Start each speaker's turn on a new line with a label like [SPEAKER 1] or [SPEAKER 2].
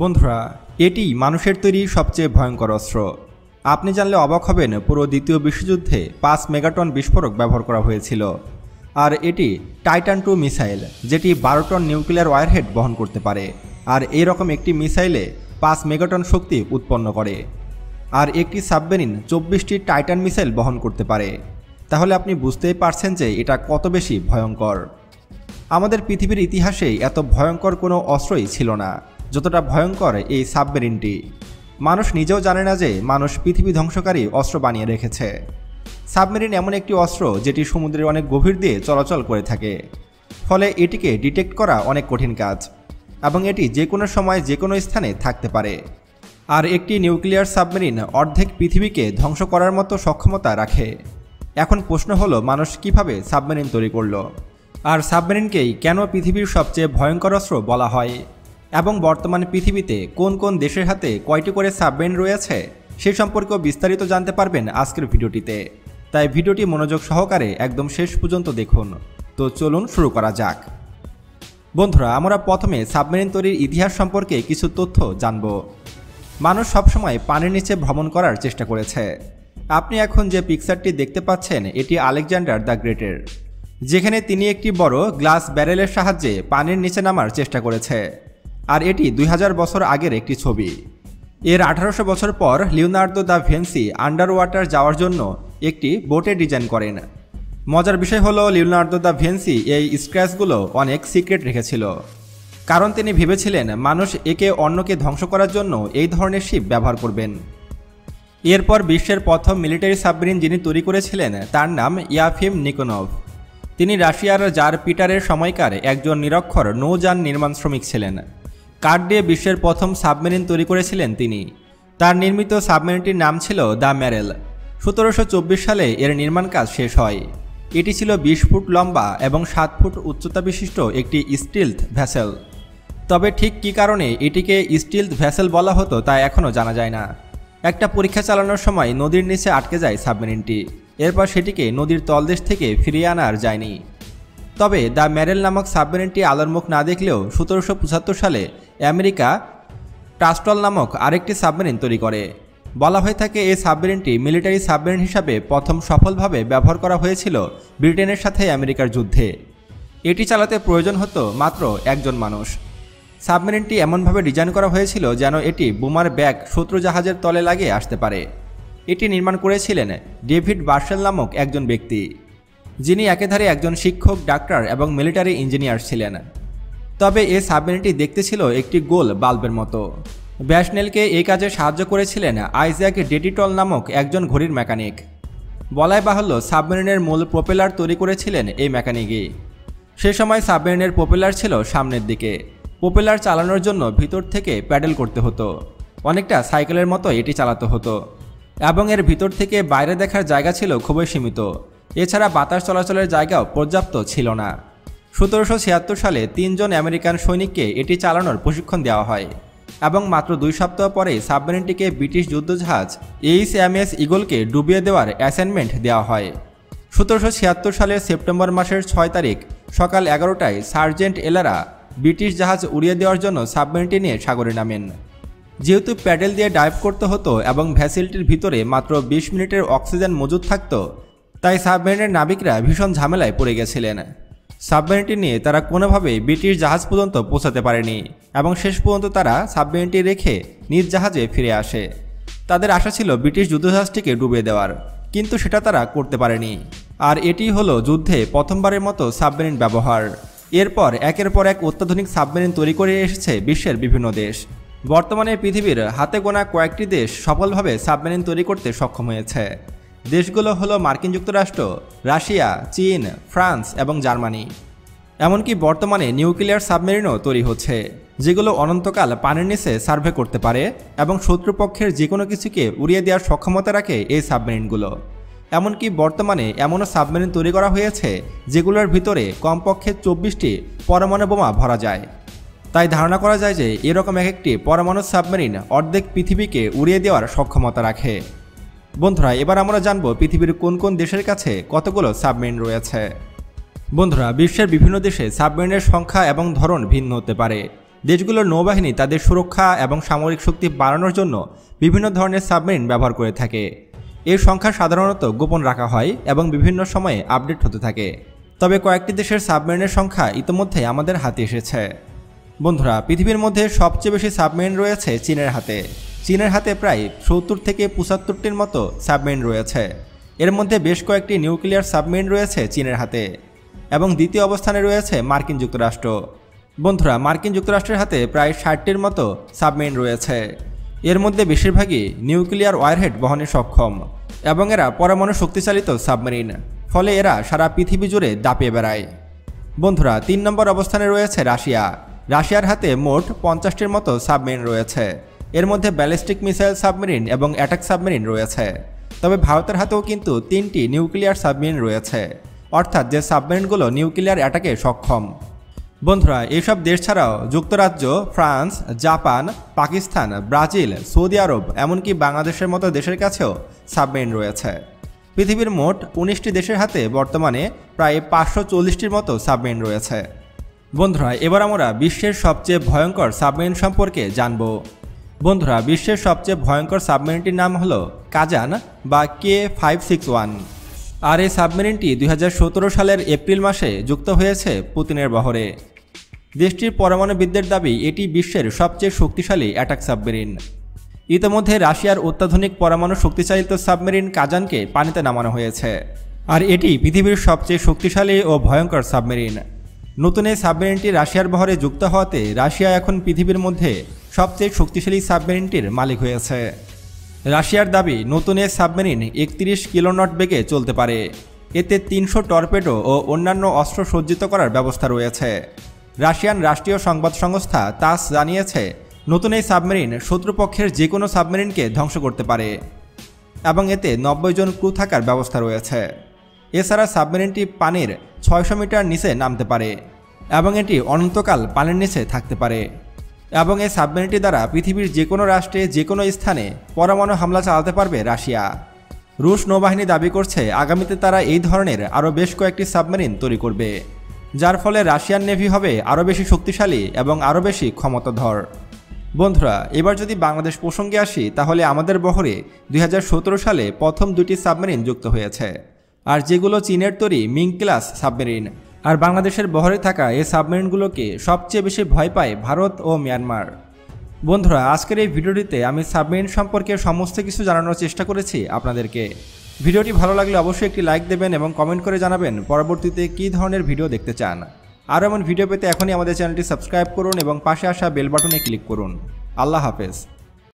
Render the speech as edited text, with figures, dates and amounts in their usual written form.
[SPEAKER 1] বন্ধুরা, এটি মানুষের তৈরি সবচেয়ে ভয়ঙ্কর অস্ত্র। আপনি জানলে অবাক হবেন, পুরো দ্বিতীয় বিশ্বযুদ্ধে 5 মেগাটন বিস্ফোরক ব্যবহার করা হয়েছিল। আর এটি টাইটান 2 মিসাইল, যেটি 12 টন নিউক্লিয়ার ওয়ারহেড বহন করতে পারে। আর এই রকম একটি মিসাইলে 5 মেগাটন শক্তি উৎপন্ন করে। আর একটি সাবমেরিন 24টি টাইটান মিসাইল বহন করতে পারে। তাহলে আপনি বুঝতেই পারছেন যে এটা কত বেশি ভয়ঙ্কর। আমাদের পৃথিবীর ইতিহাসে এত ভয়ঙ্কর কোনো অস্ত্রই ছিল না যতটা ভয়ঙ্কর এই সাবমেরিনটি। মানুষ নিজেও জানে না যে মানুষ পৃথিবী ধ্বংসকারী অস্ত্র বানিয়ে রেখেছে। সাবমেরিন এমন একটি অস্ত্র যেটি সমুদ্রের অনেক গভীর দিয়ে চলাচল করে থাকে, ফলে এটিকে ডিটেক্ট করা অনেক কঠিন কাজ, এবং এটি যে কোনো সময় যে কোনো স্থানে থাকতে পারে। আর একটি নিউক্লিয়ার সাবমেরিন অর্ধেক পৃথিবীকে ধ্বংস করার মতো সক্ষমতা রাখে। এখন প্রশ্ন হলো, মানুষ কিভাবে সাবমেরিন তৈরি করলো, আর সাবমেরিনকেই কেন পৃথিবীর সবচেয়ে ভয়ঙ্কর অস্ত্র বলা হয়, এবং বর্তমানে পৃথিবীতে কোন কোন দেশের হাতে কয়টি করে সাবমেরিন রয়েছে সে সম্পর্কেও বিস্তারিত জানতে পারবেন আজকের ভিডিওটিতে। তাই ভিডিওটি মনোযোগ সহকারে একদম শেষ পর্যন্ত দেখুন। তো চলুন শুরু করা যাক। বন্ধুরা, আমরা প্রথমে সাবমেরিন তৈরির ইতিহাস সম্পর্কে কিছু তথ্য জানব। মানুষ সবসময় পানির নিচে ভ্রমণ করার চেষ্টা করেছে। আপনি এখন যে পিকচারটি দেখতে পাচ্ছেন, এটি আলেকজান্ডার দ্য গ্রেটের, যেখানে তিনি একটি বড় গ্লাস ব্যারেলের সাহায্যে পানির নিচে নামার চেষ্টা করেছে। আর এটি 2000 বছর আগের একটি ছবি। এর 1800 বছর পর Leonardo da Vinci under water যাওয়ার জন্য একটি বোটের ডিজাইন করেন। মজার বিষয় হলো, লিওনার্দো দা ভিঞ্চি এই স্ক্র্যাচগুলো অনেক সিক্রেট রেখেছিল, কারণ তিনি ভেবেছিলেন মানুষ একে অন্যকে ধ্বংস করার জন্য এই ধরনের শিপ ব্যবহার করবেন। এরপর বিশ্বের প্রথম মিলিটারি সাবমেরিন যিনি তৈরি করেছিলেন তার নাম ইয়াফিম নিকোনভ। তিনি রাশিয়ার জার পিটারের সময়কার একজন নিরক্ষর নৌযান নির্মাণ শ্রমিক ছিলেন। কাঠ দিয়ে বিশ্বের প্রথম সাবমেরিন তৈরি করেছিলেন তিনি। তার নির্মিত সাবমেরিনটির নাম ছিল দ্য ম্যারেল। 1724 সালে এর নির্মাণ কাজ শেষ হয়। এটি ছিল 20 ফুট লম্বা এবং 7 ফুট উচ্চতা বিশিষ্ট একটি স্টিলথ ভ্যাসেল। তবে ঠিক কী কারণে এটিকে স্টিলথ ভ্যাসেল বলা হতো তা এখনও জানা যায় না। একটা পরীক্ষা চালানোর সময় নদীর নিচে আটকে যায় সাবমেরিনটি। এরপর সেটিকে নদীর তলদেশ থেকে ফিরিয়ে আনা আর যায়নি। তবে দ্য ম্যারেল নামক সাবমেরিনটি আলোর মুখ না দেখলেও 1775 সালে আমেরিকা টাস্টল নামক আরেকটি সাবমেরিন তৈরি করে। বলা হয়ে থাকে এই সাবমেরিনটি মিলিটারি সাবমেরিন হিসাবে প্রথম সফলভাবে ব্যবহার করা হয়েছিল ব্রিটেনের সাথে আমেরিকার যুদ্ধে। এটি চালাতে প্রয়োজন হতো মাত্র একজন মানুষ। সাবমেরিনটি এমনভাবে ডিজাইন করা হয়েছিল যেন এটি বোমার ব্যাগ শত্রু জাহাজের তলে লাগিয়ে আসতে পারে। এটি নির্মাণ করেছিলেন ডেভিড বার্শেল নামক একজন ব্যক্তি, যিনি একেধারে একজন শিক্ষক, ডাক্তার এবং মিলিটারি ইঞ্জিনিয়ার ছিলেন। তবে এই সাবমেরিনটি দেখতে ছিল একটি গোল বাল্বের মতো। ব্যাশনেলকে এই কাজে সাহায্য করেছিলেন আইজ্যাক ডেটিটল নামক একজন ঘড়ির মেকানিক। বলাই বাহুল্য, সাবমেরিনের মূল প্রোপেলার তৈরি করেছিলেন এই মেকানিকই। সে সময় সাবমেরিনের প্রোপেলার ছিল সামনের দিকে। প্রোপেলার চালানোর জন্য ভিতর থেকে প্যাডেল করতে হতো, অনেকটা সাইকেলের মতো এটি চালাতে হতো, এবং এর ভিতর থেকে বাইরে দেখার জায়গা ছিল খুবই সীমিত। এছাড়া বাতাস চলাচলের জায়গাও পর্যাপ্ত ছিল না। 1776 সালে 3 জন আমেরিকান সৈনিককে এটি চালানোর প্রশিক্ষণ দেওয়া হয়, এবং মাত্র 2 সপ্তাহ পরে সাবমেরিনটিকে ব্রিটিশ যুদ্ধজাহাজ HMS ইগলকে ডুবিয়ে দেওয়ার অ্যাসাইনমেন্ট দেওয়া হয়। 1776 সালের সেপ্টেম্বর মাসের 6 তারিখ সকাল 11টায় সার্জেন্ট এলারা ব্রিটিশ জাহাজ উড়িয়ে দেওয়ার জন্য সাবমেরিনটি নিয়ে সাগরে নামেন। যেহেতু প্যাডেল দিয়ে ডাইভ করতে হতো এবং ভ্যাসেলটির ভিতরে মাত্র 20 মিনিটের অক্সিজেন মজুদ থাকত, তাই সাবমেরিনের নাবিকরা ভীষণ ঝামেলায় পড়ে গেছিলেন। সাবমেরিনটি নিয়ে তারা কোনোভাবেই ব্রিটিশ জাহাজ পর্যন্ত পৌঁছাতে পারেনি, এবং শেষ পর্যন্ত তারা সাবমেরিনটি রেখে নিজ জাহাজে ফিরে আসে। তাদের আশা ছিল ব্রিটিশ যুদ্ধজাহাজটিকে ডুবিয়ে দেওয়ার, কিন্তু সেটা তারা করতে পারেনি। আর এটি হলো যুদ্ধে প্রথমবারের মতো সাবমেরিন ব্যবহার। এরপর একের পর এক অত্যাধুনিক সাবমেরিন তৈরি করে এসেছে বিশ্বের বিভিন্ন দেশ। বর্তমানে পৃথিবীর হাতে গোনা কয়েকটি দেশ সফলভাবে সাবমেরিন তৈরি করতে সক্ষম হয়েছে। দেশগুলো হলো মার্কিন যুক্তরাষ্ট্র, রাশিয়া, চীন, ফ্রান্স এবং জার্মানি। এমনকি বর্তমানে নিউক্লিয়ার সাবমেরিনও তৈরি হচ্ছে, যেগুলো অনন্তকাল পানির নিচে সার্ভে করতে পারে এবং শত্রুপক্ষের যে কোনো কিছুকে উড়িয়ে দেওয়ার সক্ষমতা রাখে এই সাবমেরিনগুলো। এমনকি বর্তমানে এমনও সাবমেরিন তৈরি করা হয়েছে যেগুলোর ভিতরে কমপক্ষে 24টি পরমাণু বোমা ভরা যায়। তাই ধারণা করা যায় যে এরকম এক একটি পরমাণু সাবমেরিন অর্ধেক পৃথিবীকে উড়িয়ে দেওয়ার সক্ষমতা রাখে। বন্ধুরা, এবার আমরা জানব পৃথিবীর কোন কোন দেশের কাছে কতগুলো সাবমেরিন রয়েছে। বন্ধুরা, বিশ্বের বিভিন্ন দেশে সাবমেরিনের সংখ্যা এবং ধরন ভিন্ন হতে পারে। দেশগুলোর নৌবাহিনী তাদের সুরক্ষা এবং সামরিক শক্তি বাড়ানোর জন্য বিভিন্ন ধরনের সাবমেরিন ব্যবহার করে থাকে। এর সংখ্যা সাধারণত গোপন রাখা হয় এবং বিভিন্ন সময়ে আপডেট হতে থাকে। তবে কয়েকটি দেশের সাবমেরিনের সংখ্যা ইতিমধ্যে আমাদের হাতে এসেছে। বন্ধুরা, পৃথিবীর মধ্যে সবচেয়ে বেশি সাবমেরিন রয়েছে চীনের হাতে। চীনের হাতে প্রায় 70 থেকে 75টির মতো সাবমেরিন রয়েছে। এর মধ্যে বেশ কয়েকটি নিউক্লিয়ার সাবমেরিন রয়েছে চীনের হাতে এবং দ্বিতীয় অবস্থানে রয়েছে মার্কিন যুক্তরাষ্ট্র। বন্ধুরা, মার্কিন যুক্তরাষ্ট্রের হাতে প্রায় 60টির মতো সাবমেরিন রয়েছে। এর মধ্যে বেশিরভাগই নিউক্লিয়ার ওয়ারহেড বহনে সক্ষম এবং এরা পরমাণু শক্তিচালিত সাবমেরিন, ফলে এরা সারা পৃথিবী জুড়ে দাপিয়ে বেড়ায়। বন্ধুরা, 3 নম্বর অবস্থানে রয়েছে রাশিয়া। রাশিয়ার হাতে মোট 50টির মতো সাবমেরিন রয়েছে। এর মধ্যে ব্যালিস্টিক মিসাইল সাবমেরিন এবং অ্যাটাক সাবমেরিন রয়েছে। তবে ভারতের হাতেও কিন্তু 3টি নিউক্লিয়ার সাবমেরিন রয়েছে, অর্থাৎ যে সাবমেরিনগুলো নিউক্লিয়ার অ্যাটাকে সক্ষম। বন্ধুরা, এইসব দেশ ছাড়াও যুক্তরাজ্য, ফ্রান্স, জাপান, পাকিস্তান, ব্রাজিল, সৌদি আরব এমনকি বাংলাদেশের মতো দেশের কাছেও সাবমেরিন রয়েছে। পৃথিবীর মোট 19টি দেশের হাতে বর্তমানে প্রায় 540টির মতো সাবমেরিন রয়েছে। বন্ধুরা, এবার আমরা বিশ্বের সবচেয়ে ভয়ঙ্কর সাবমেরিন সম্পর্কে জানব। বন্ধুরা, বিশ্বের সবচেয়ে ভয়ঙ্কর সাবমেরিনটির নাম হলো কাজান বা K561। আর এই সাবমেরিনটি 2017 সালের এপ্রিল মাসে যুক্ত হয়েছে পুতিনের বহরে। দেশটির পরমাণুবিদদের দাবি এটি বিশ্বের সবচেয়ে শক্তিশালী অ্যাটাক সাবমেরিন। ইতিমধ্যে রাশিয়ার অত্যাধুনিক পরমাণু শক্তিচালিত সাবমেরিন কাজানকে পানিতে নামানো হয়েছে, আর এটি পৃথিবীর সবচেয়ে শক্তিশালী ও ভয়ঙ্কর সাবমেরিন। নতুন এই সাবমেরিনটি রাশিয়ার বহরে যুক্ত হওয়াতে রাশিয়া এখন পৃথিবীর মধ্যে সবচেয়ে শক্তিশালী সাবমেরিনটির মালিক হয়েছে। রাশিয়ার দাবি নতুন এই সাবমেরিন 31 কিলোনট বেগে চলতে পারে। এতে 300 টর্পেডো ও অন্যান্য অস্ত্র সজ্জিত করার ব্যবস্থা রয়েছে। রাশিয়ান রাষ্ট্রীয় সংবাদ সংস্থা তাস জানিয়েছে নতুন এই সাবমেরিন শত্রুপক্ষের যে কোনো সাবমেরিনকে ধ্বংস করতে পারে এবং এতে 90 জন ক্রু থাকার ব্যবস্থা রয়েছে। এছাড়া সাবমেরিনটি পানির 600 মিটার নিচে নামতে পারে এবং এটি অনন্তকাল পানির নিচে থাকতে পারে এবং এই সাবমেরিনটি দ্বারা পৃথিবীর যে কোনো রাষ্ট্রে যে কোনো স্থানে পরমাণু হামলা চালাতে পারবে রাশিয়া। রুশ নৌবাহিনী দাবি করছে আগামীতে তারা এই ধরনের আরও বেশ কয়েকটি সাবমেরিন তৈরি করবে, যার ফলে রাশিয়ান নেভি হবে আরও বেশি শক্তিশালী এবং আরও বেশি ক্ষমতাধর। বন্ধুরা, এবার যদি বাংলাদেশ প্রসঙ্গে আসি, তাহলে আমাদের বহরে 2017 সালে প্রথম 2টি সাবমেরিন যুক্ত হয়েছে, আর যেগুলো চীনের তৈরি মিং ক্লাস সাবমেরিন। আর বাংলাদেশের বহরে থাকা এই সাবমেরিনগুলোকে সবচেয়ে বেশি ভয় পায় ভারত ও মিয়ানমার। বন্ধুরা, আজকের এই ভিডিওটিতে আমি সাবমেরিন সম্পর্কে সমস্ত কিছু জানানোর চেষ্টা করেছি আপনাদেরকে। ভিডিওটি ভালো লাগলে অবশ্যই একটি লাইক দেবেন এবং কমেন্ট করে জানাবেন পরবর্তীতে কী ধরনের ভিডিও দেখতে চান। আর এমন ভিডিও পেতে এখনই আমাদের চ্যানেলটি সাবস্ক্রাইব করুন এবং পাশে আসা বেল বাটনে ক্লিক করুন। আল্লাহ হাফেজ।